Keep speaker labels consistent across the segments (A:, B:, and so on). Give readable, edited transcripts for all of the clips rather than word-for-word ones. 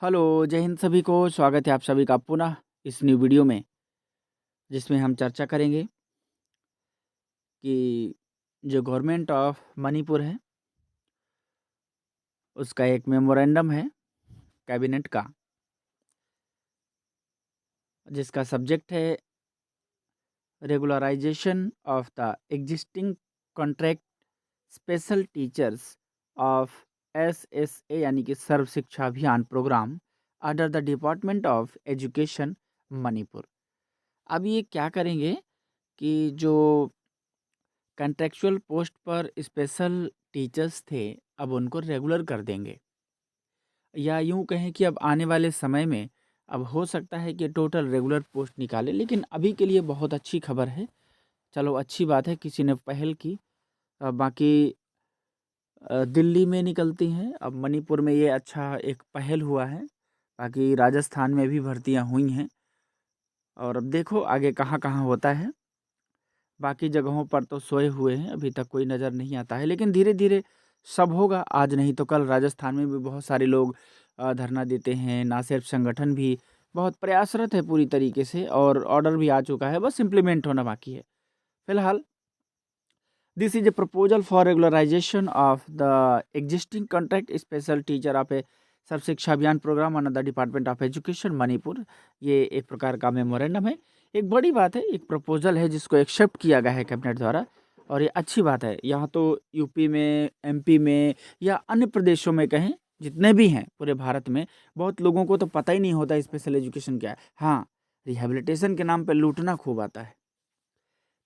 A: Hello, जय हिंद सभी को। स्वागत है आप सभी का पुनः इस न्यू वीडियो में, जिसमें हम चर्चा करेंगे कि जो गवर्नमेंट ऑफ मणिपुर है, उसका एक मेमोरेंडम है कैबिनेट का, जिसका सब्जेक्ट है regularisation of the existing contract special teachers of SSA यानी कि Sarva Shiksha Abhiyan programme under the department of education Manipur. अब ये क्या करेंगे कि जो कॉन्ट्रेक्चुअल पोस्ट पर स्पेशल टीचर्स थे, अब उनको रेगुलर कर देंगे, या यूं कहें कि अब आने वाले समय में अब हो सकता है कि टोटल रेगुलर पोस्ट निकाले। लेकिन अभी के लिए बहुत अच्छी खबर है। चलो, अच्छी बात है, किसी ने पहल की। बाकी दिल्ली में निकलती हैं, अब मणिपुर में ये अच्छा एक पहल हुआ है। बाकी राजस्थान में भी भर्तियां हुई हैं, और अब देखो आगे कहाँ कहाँ होता है। बाकी जगहों पर तो सोए हुए हैं, अभी तक कोई नज़र नहीं आता है, लेकिन धीरे धीरे सब होगा। आज नहीं तो कल राजस्थान में भी बहुत सारे लोग धरना देते हैं। ना सिर्फ संगठन भी बहुत प्रयासरत है पूरी तरीके से, और ऑर्डर भी आ चुका है, बस इम्प्लीमेंट होना बाकी है। फिलहाल this is a proposal for regularisation of the existing contract special teacher of a Sarva Shiksha Abhiyan programme under the department of education Manipur. ये एक प्रकार का मेमोरेंडम है। एक बड़ी बात है, एक प्रपोजल है जिसको एक्सेप्ट किया गया है कैबिनेट द्वारा, और ये अच्छी बात है। यहाँ तो यूपी में, एमपी में, या अन्य प्रदेशों में कहें, जितने भी हैं पूरे भारत में, बहुत लोगों को तो पता ही नहीं होता स्पेशल एजुकेशन क्या है। हाँ, रिहेबिलिटेशन के नाम पे लूटना खूब आता है।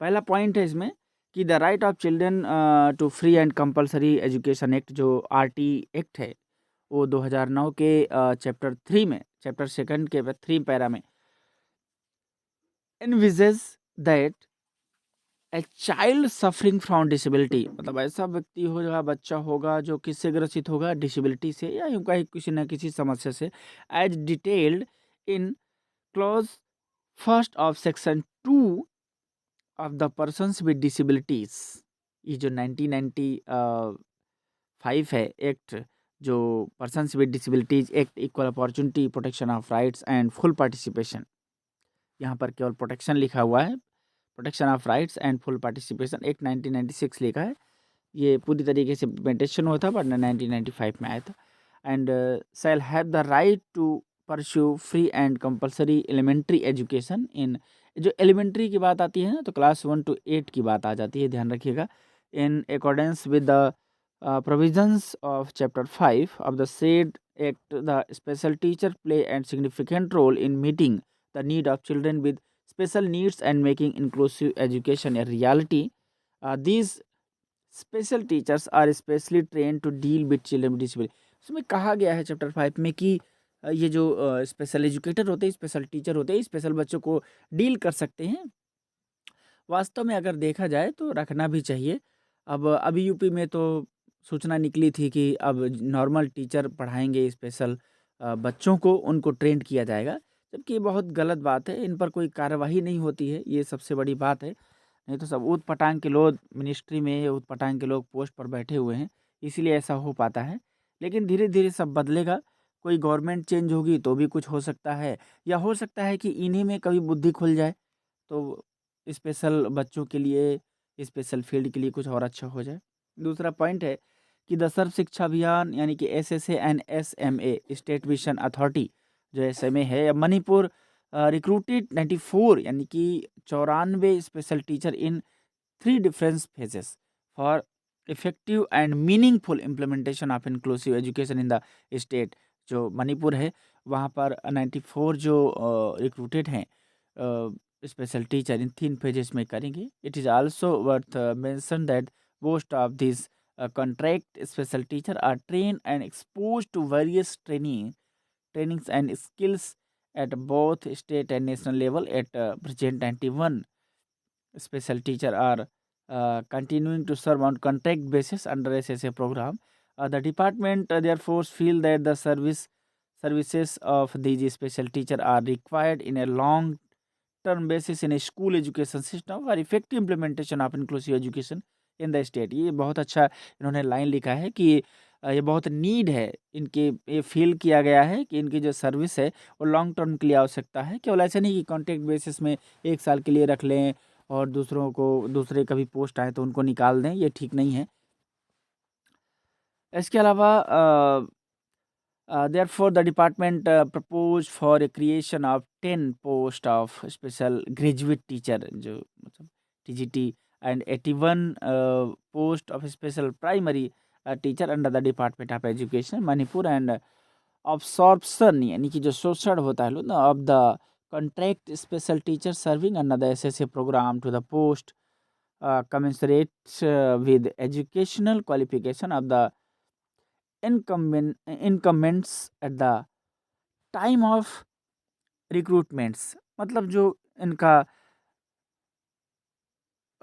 A: पहला पॉइंट है इसमें कि the right of children to free and compulsory education act, जो RT एक्ट है, वो 2009 के चैप्टर 3 में, चैप्टर सेकंड के 3 पैरा में envisages that a child suffering from disability, मतलब ऐसा व्यक्ति होगा, बच्चा होगा जो किससे ग्रसित होगा, डिसेबिलिटी से, या यूं कहीं किसी न किसी समस्या से, as detailed in clause first of section 2 of the persons with disabilities. ये जो 1995 है एक्ट, जो persons with disabilities act, equal opportunity, protection of rights and full participation. यहाँ पर केवल प्रोटेक्शन लिखा हुआ है, protection of rights and full participation act 1996 लिखा है। ये पूरी तरीके से इम्प्लीमेंटेशन हुआ था, बट 1995 में आया था। And shall have the right to pursue free and compulsory elementary education in, जो एलिमेंट्री की बात आती है ना, तो क्लास 1 to 8 की बात आ जाती है, ध्यान रखिएगा। In accordance with the provisions of chapter 5 of the said act, the special teacher play a significant role in meeting the need of children with special needs and making inclusive education a reality. These special teachers are specially train to deal with children with disability. उसमें कहा गया है chapter 5 में कि ये जो special educator होते हैं, स्पेशल टीचर होते हैं, स्पेशल बच्चों को डील कर सकते हैं। वास्तव में अगर देखा जाए तो रखना भी चाहिए। अब अभी यूपी में तो सूचना निकली थी कि अब नॉर्मल टीचर पढ़ाएंगे स्पेशल बच्चों को, उनको ट्रेंड किया जाएगा, जबकि ये बहुत गलत बात है। इन पर कोई कार्यवाही नहीं होती है, ये सबसे बड़ी बात है। नहीं तो सब ऊट पटांग के लोग मिनिस्ट्री में, या ऊट पटांग के लोग पोस्ट पर बैठे हुए हैं, इसीलिए ऐसा हो पाता है। लेकिन धीरे धीरे सब बदलेगा। कोई गवर्नमेंट चेंज होगी तो भी कुछ हो सकता है, या हो सकता है कि इन्हीं में कभी बुद्धि खुल जाए, तो स्पेशल बच्चों के लिए, स्पेशल फील्ड के लिए कुछ और अच्छा हो जाए। दूसरा पॉइंट है कि द सर्व शिक्षा अभियान यानी कि SSA and SMA state vision authority, जो SMA है, मणिपुर रिक्रूटेड 94 यानी कि 94 special teacher in 3 different phases for effective and meaningful implementation of inclusive education in the state. जो मणिपुर है, वहाँ पर 94 जो रिक्रूटेड हैं स्पेशल टीचर, इन 3 फेजेस में करेंगे। It is also worth mention that most of these contract special teacher are trained and exposed to various trainings and skills at both state and national level. At present 91 special teacher are continuing to serve on contract basis under SSA program. The department therefore feel that the services of these special teacher are required in a long term basis in a school education system for effective implementation of inclusive education in the state. ये बहुत अच्छा इन्होंने line लिखा है कि ये बहुत need है इनकी, ये फ़ील किया गया है कि इनकी जो सर्विस है वो लॉन्ग टर्म के लिए आवश्यकता है। केवल ऐसा नहीं कि कॉन्ट्रैक्ट बेसिस में 1 साल के लिए रख लें और दूसरे कभी पोस्ट आए तो उनको निकाल दें, ये ठीक नहीं है। इसके अलावा therefore the department proposed for a creation of 10 post of special graduate teacher, जो मतलब TGT, and 81 post of special primary teacher under the Department of Education Manipur, and absorption यानी कि जो शोषण होता है ना of the contract special teacher serving under the SSA program to the post commensurate with educational qualification of the incumbents at the time of recruitments. मतलब जो इनका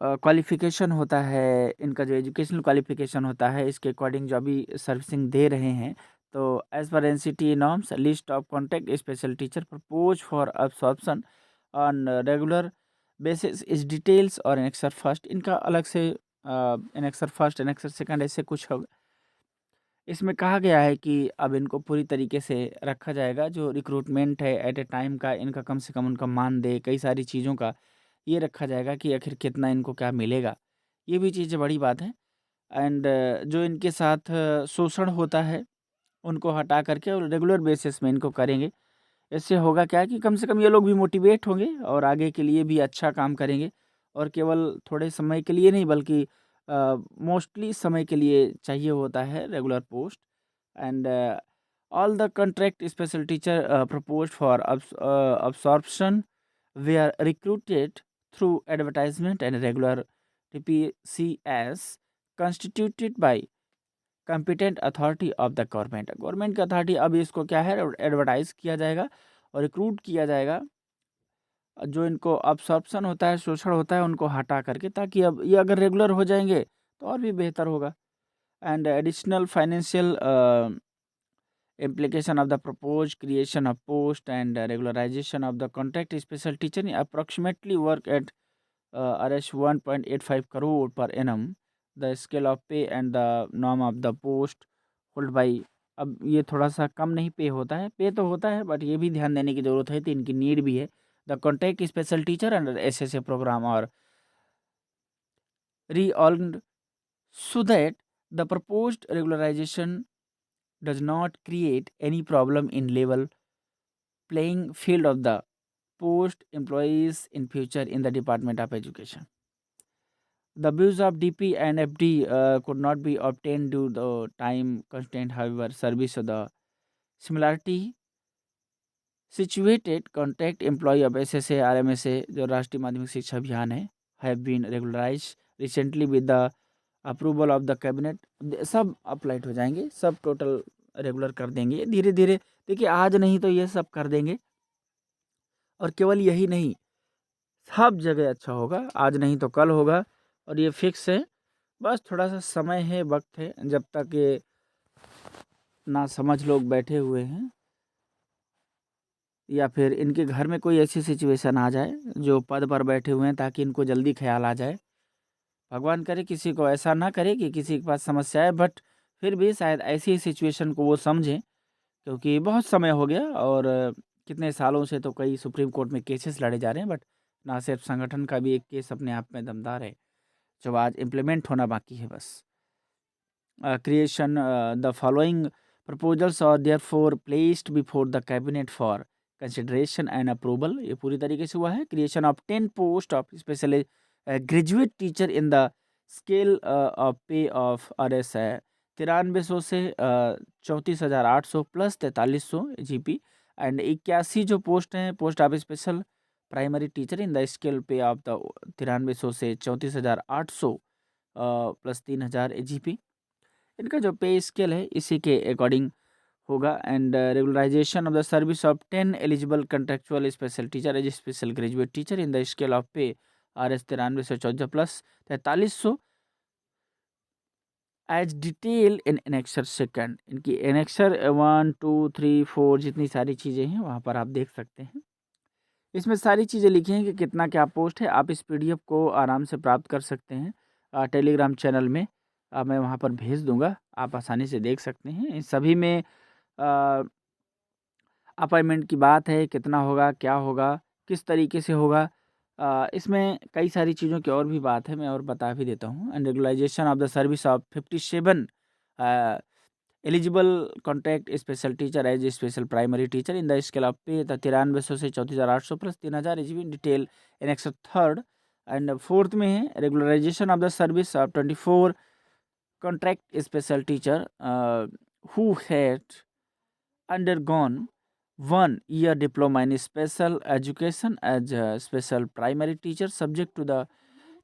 A: क्वालिफिकेशन होता है, इनका जो एजुकेशनल क्वालिफिकेशन होता है, इसके अकॉर्डिंग जो अभी सर्विसिंग दे रहे हैं, तो as per NCT norms list of contact special teacher propose for absorption on regular basis is details और एनेक्सर फर्स्ट, इनका अलग से एनेक्सर फर्स्ट एनेक्सर सेकंड ऐसे कुछ होगा। इसमें कहा गया है कि अब इनको पूरी तरीके से रखा जाएगा, जो रिक्रूटमेंट है एट ए टाइम का, इनका कम से कम उनका मानदेय, कई सारी चीज़ों का ये रखा जाएगा कि आखिर कितना इनको क्या मिलेगा। ये भी चीज़ें बड़ी बात है। एंड जो इनके साथ शोषण होता है उनको हटा करके और रेगुलर बेसिस में इनको करेंगे। इससे होगा क्या कि कम से कम ये लोग भी मोटिवेट होंगे और आगे के लिए भी अच्छा काम करेंगे, और केवल थोड़े समय के लिए नहीं बल्कि मोस्टली समय के लिए चाहिए होता है regular post. And all the contract special teacher proposed for absorption were recruited through advertisement and regular TPCS constituted by competent authority of the government। Government की अथॉरिटी, अब इसको क्या है एडवर्टाइज किया जाएगा और रिक्रूट किया जाएगा। जो इनको अब्सॉर्प्शन होता है, शोषण होता है, उनको हटा करके, ताकि अब ये अगर रेगुलर हो जाएंगे तो और भी बेहतर होगा। And additional financial implication of the proposed creation of post and regularization of the contract special teacher approximately work at Rs 1.85 crore per annum, the scale of pay and the norm of the post hold by। अब ये थोड़ा सा कम नहीं पे होता है, पे तो होता है, बट ये भी ध्यान देने की ज़रूरत है, तो इनकी नीड भी है। The contact special teacher under SSA programme और री so that the proposed regularization does not create any problem in level playing field of the post employees in future in the Department of Education। The views of DP and FD could not be obtained due to the time constraint. However, service of the similarity situated contact employee of SSA RMSA, जो राष्ट्रीय माध्यमिक शिक्षा अभियान है, have been regularized recently with the approval of the cabinet. सब applied हो जाएंगे, सब टोटल रेगुलर कर देंगे धीरे धीरे। देखिए आज नहीं तो ये सब कर देंगे, और केवल यही नहीं, सब जगह अच्छा होगा, आज नहीं तो कल होगा, और ये फिक्स है। बस थोड़ा सा समय है, वक्त है, जब तक ये ना समझ लोग बैठे हुए हैं या फिर इनके घर में कोई ऐसी सिचुएशन आ जाए जो पद पर बैठे हुए हैं, ताकि इनको जल्दी ख्याल आ जाए। भगवान करे किसी को ऐसा ना करे कि किसी के पास समस्या है, बट फिर भी शायद ऐसी सिचुएशन को वो समझें, क्योंकि बहुत समय हो गया और कितने सालों से तो कई सुप्रीम कोर्ट में केसेस लड़े जा रहे हैं, बट ना सिर्फ संगठन का भी एक केस अपने आप में दमदार है, जो आज इम्प्लीमेंट होना बाकी है बस। Creation the following proposals are therefore placed before the cabinet for consideration and approval. ये पूरी तरीके से हुआ है। Creation of 10 post of specially graduate teacher in the scale of pay of RS है 9300 से 34,800 प्लस 4300 GP, एंड 81 जो post हैं post of special primary teacher in the scale पे ऑफ द 9300 से 34,800 प्लस 3,000 GP। इनका जो पे स्केल है इसी के अकॉर्डिंग होगा। And regularisation of the service of 10 eligible contractual special teacher as special graduate teacher in the scale of pay RS 9300 14 plus 4300 as detail in annexure second. इनकी annexure 1 2 3 4 जितनी सारी चीज़ें हैं वहाँ पर आप देख सकते हैं। इसमें सारी चीज़ें लिखी हैं कि कितना क्या पोस्ट है। आप इस PDF को आराम से प्राप्त कर सकते हैं टेलीग्राम चैनल में। मैं वहाँ पर भेज दूँगा, आप आसानी से देख सकते हैं। इन सभी में अपॉइंटमेंट की बात है, कितना होगा, क्या होगा, किस तरीके से होगा, इसमें कई सारी चीज़ों की और भी बात है, मैं और बता भी देता हूँ। And regularisation of the service of 57 eligible contract special teacher as a special primary teacher in the scale of pay 9300 से 34,800 plus 3,000 is in detail in annex third. And fourth में है regularisation of the service of 24 contract special teacher who had undergone 1 year diploma in special education as a special primary teacher subject to the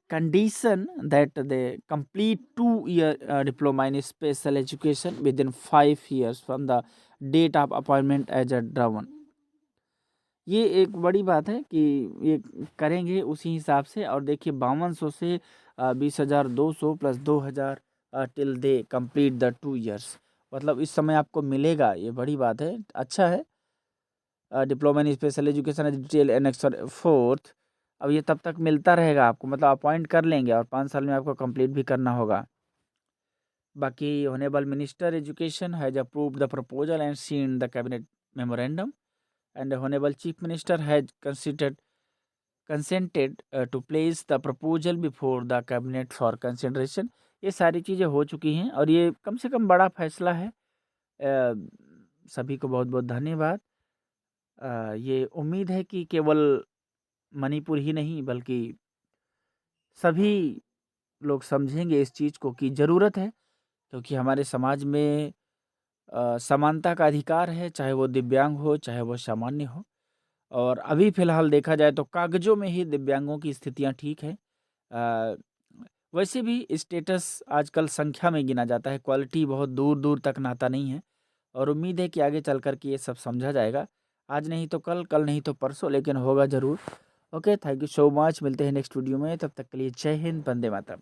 A: condition that they complete 2 year diploma in special education within 5 years from the date of appointment as a drawn। ये एक बड़ी बात है कि ये करेंगे उसी हिसाब से। और देखिए 5200 से 20,200 plus 2,000 till they complete the 2 years, मतलब इस समय आपको मिलेगा, ये बड़ी बात है, अच्छा है। Diploma in special education detail annex fourth, अब ये तब तक मिलता रहेगा आपको, मतलब अपॉइंट कर लेंगे और 5 साल में आपको कंप्लीट भी करना होगा। बाकी honourable minister education has approved the proposal and seen the cabinet memorandum and honourable chief minister has consented to place the proposal before the cabinet for consideration. ये सारी चीज़ें हो चुकी हैं और ये कम से कम बड़ा फैसला है। सभी को बहुत बहुत धन्यवाद। ये उम्मीद है कि केवल मणिपुर ही नहीं बल्कि सभी लोग समझेंगे इस चीज़ को कि ज़रूरत है, क्योंकि हमारे समाज में समानता का अधिकार है, चाहे वो दिव्यांग हो चाहे वो सामान्य हो। और अभी फ़िलहाल देखा जाए तो कागज़ों में ही दिव्यांगों की स्थितियाँ ठीक हैं। वैसे भी स्टेटस आजकल संख्या में गिना जाता है, क्वालिटी बहुत दूर दूर तक नाता नहीं है। और उम्मीद है कि आगे चल कर के ये सब समझा जाएगा, आज नहीं तो कल, कल नहीं तो परसों, लेकिन होगा ज़रूर। Okay, thank you so much, मिलते हैं नेक्स्ट वीडियो में, तब तक के लिए जय हिंद, वंदे मातरम।